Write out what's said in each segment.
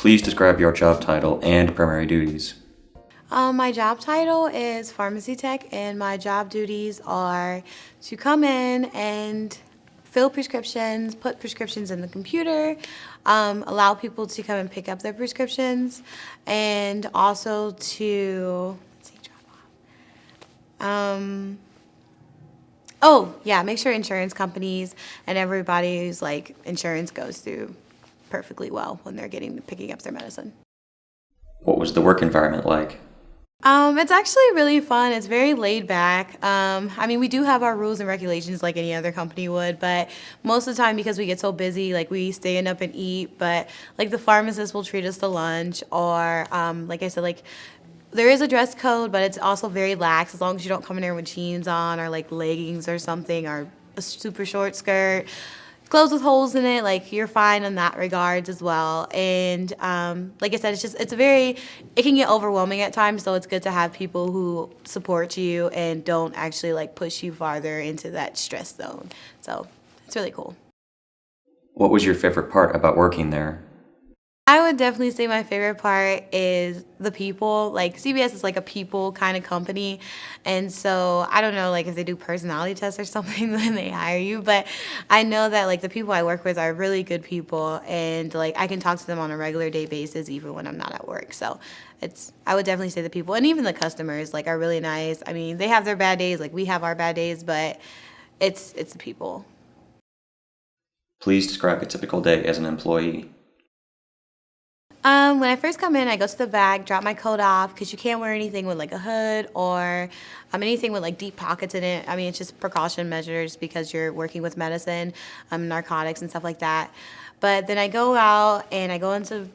Please describe your job title and primary duties. My job title is pharmacy tech, and my job duties are to come in and fill prescriptions, put prescriptions in the computer, allow people to come and pick up their prescriptions, and also to, let's see, drop off. Oh, yeah, make sure insurance companies and everybody's like insurance goes through perfectly well when they're picking up their medicine. What was the work environment like? It's actually really fun. It's very laid back. I mean, we do have our rules and regulations like any other company would, but most of the time because we get so busy, like we stand up and eat, but like the pharmacist will treat us to lunch or, like I said, like there is a dress code, but it's also very lax as long as you don't come in there with jeans on or like leggings or something or a super short skirt. Clothes with holes in it, like you're fine in that regards as well. And like I said, it can get overwhelming at times, so it's good to have people who support you and don't actually like push you farther into that stress zone. So it's really cool. What was your favorite part about working there? I would definitely say my favorite part is the people. Like CVS is like a people kind of company, and so I don't know like if they do personality tests or something when they hire you, but I know that like the people I work with are really good people, and like I can talk to them on a regular day basis even when I'm not at work. So I would definitely say the people and even the customers like are really nice. I mean they have their bad days like we have our bad days, but it's the people. Please describe a typical day as an employee. When I first come in, I go to the back, drop my coat off, because you can't wear anything with like a hood or anything with like deep pockets in it. I mean, it's just precaution measures because you're working with medicine, narcotics and stuff like that. But then I go out and I go into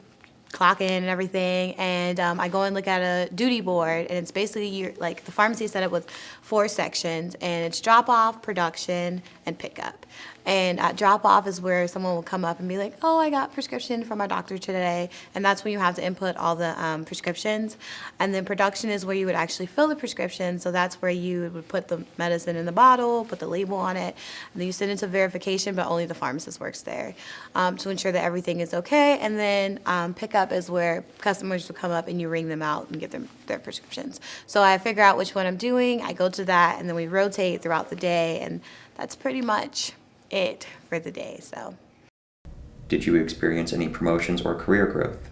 clock in and everything, and I go and look at a duty board, and it's basically like the pharmacy is set up with 4 sections, and it's drop off, production, and pickup. And at drop off is where someone will come up and be like, "Oh, I got prescription from my doctor today," and that's when you have to input all the prescriptions. And then production is where you would actually fill the prescription, so that's where you would put the medicine in the bottle, put the label on it, and then you send it to verification, but only the pharmacist works there to ensure that everything is okay. And then pickup is where customers will come up and you ring them out and get them their prescriptions. So I figure out which one I'm doing, I go to that, and then we rotate throughout the day, and that's pretty much it for the day. So Did you experience any promotions or career growth?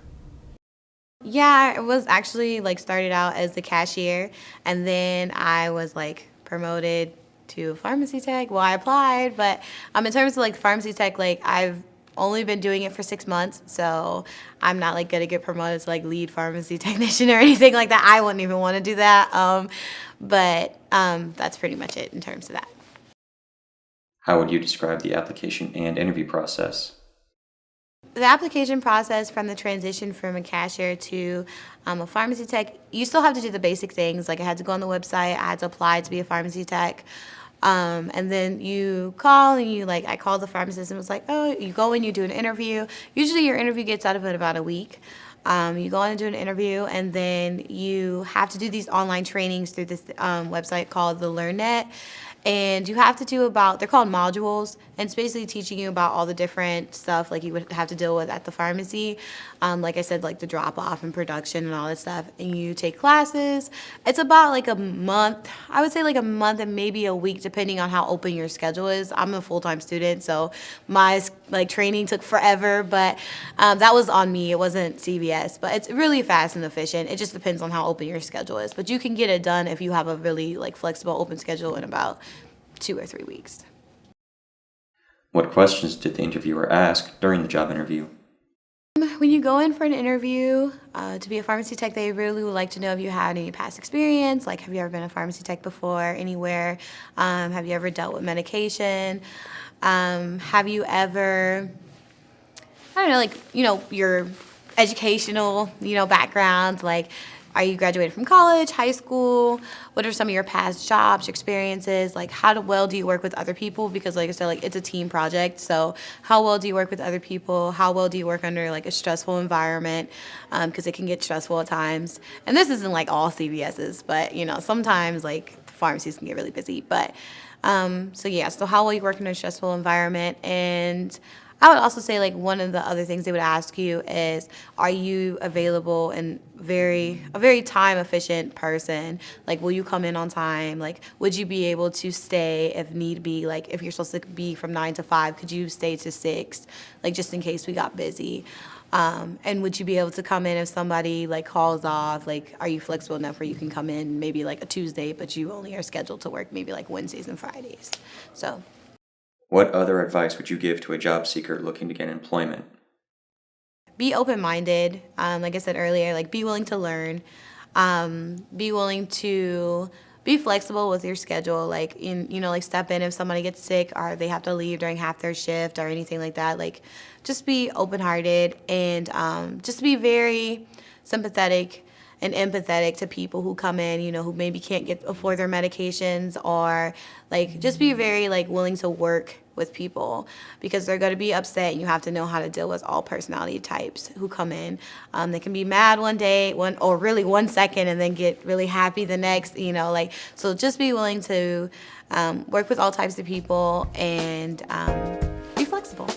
yeah, I was actually like started out as the cashier, and then I was like promoted to pharmacy tech. Well, I applied, but in terms of like pharmacy tech, like I've only been doing it for 6 months, so I'm not like gonna get promoted to like lead pharmacy technician or anything like that. I wouldn't even want to do that. But that's pretty much it in terms of that. How would you describe the application and interview process? The application process from the transition from a cashier to a pharmacy tech, you still have to do the basic things. Like I had to go on the website, I had to apply to be a pharmacy tech. And then you call and I called the pharmacist and was like, oh, you go in, you do an interview. Usually your interview gets out of it about a week. You go in and do an interview, and then you have to do these online trainings through this website called the LearnNet. And you have to they're called modules, and it's basically teaching you about all the different stuff like you would have to deal with at the pharmacy. Like I said, like the drop off and production and all that stuff. And you take classes. It's about like a month. I would say like a month and maybe a week depending on how open your schedule is. I'm a full-time student, so my like training took forever, but that was on me. It wasn't CVS, but it's really fast and efficient. It just depends on how open your schedule is. But you can get it done if you have a really like flexible open schedule in about 2 or 3 weeks. What questions did the interviewer ask during the job interview? When you go in for an interview to be a pharmacy tech, they really would like to know if you had any past experience. Like, have you ever been a pharmacy tech before, anywhere? Have you ever dealt with medication? Have you ever, I don't know, like, your educational, background, like, are you graduated from college, high school? What are some of your past jobs, experiences? Like, how well do you work with other people? Because, like I said, like it's a team project. So, how well do you work with other people? How well do you work under like a stressful environment? Because it can get stressful at times. And this isn't like all CVS's, but sometimes like pharmacies can get really busy. But so yeah, so how well you work in a stressful environment, and I would also say, like, one of the other things they would ask you is, are you available and a very time efficient person? Like, will you come in on time? Like, would you be able to stay if need be? Like, if you're supposed to be from 9 to 5, could you stay to 6? Like, just in case we got busy. And would you be able to come in if somebody like calls off? Like, are you flexible enough where you can come in maybe like a Tuesday, but you only are scheduled to work maybe like Wednesdays and Fridays? So What other advice would you give to a job seeker looking to get employment? be open-minded. Like I said earlier, like be willing to learn. Be willing to be flexible with your schedule. Like like step in if somebody gets sick or they have to leave during half their shift or anything like that. Like just be open-hearted and just be very sympathetic and empathetic to people who come in, who maybe can't afford their medications, or like just be very like willing to work with people because they're going to be upset and you have to know how to deal with all personality types who come in. They can be mad one day, or really 1 second, and then get really happy the next, so just be willing to work with all types of people and be flexible.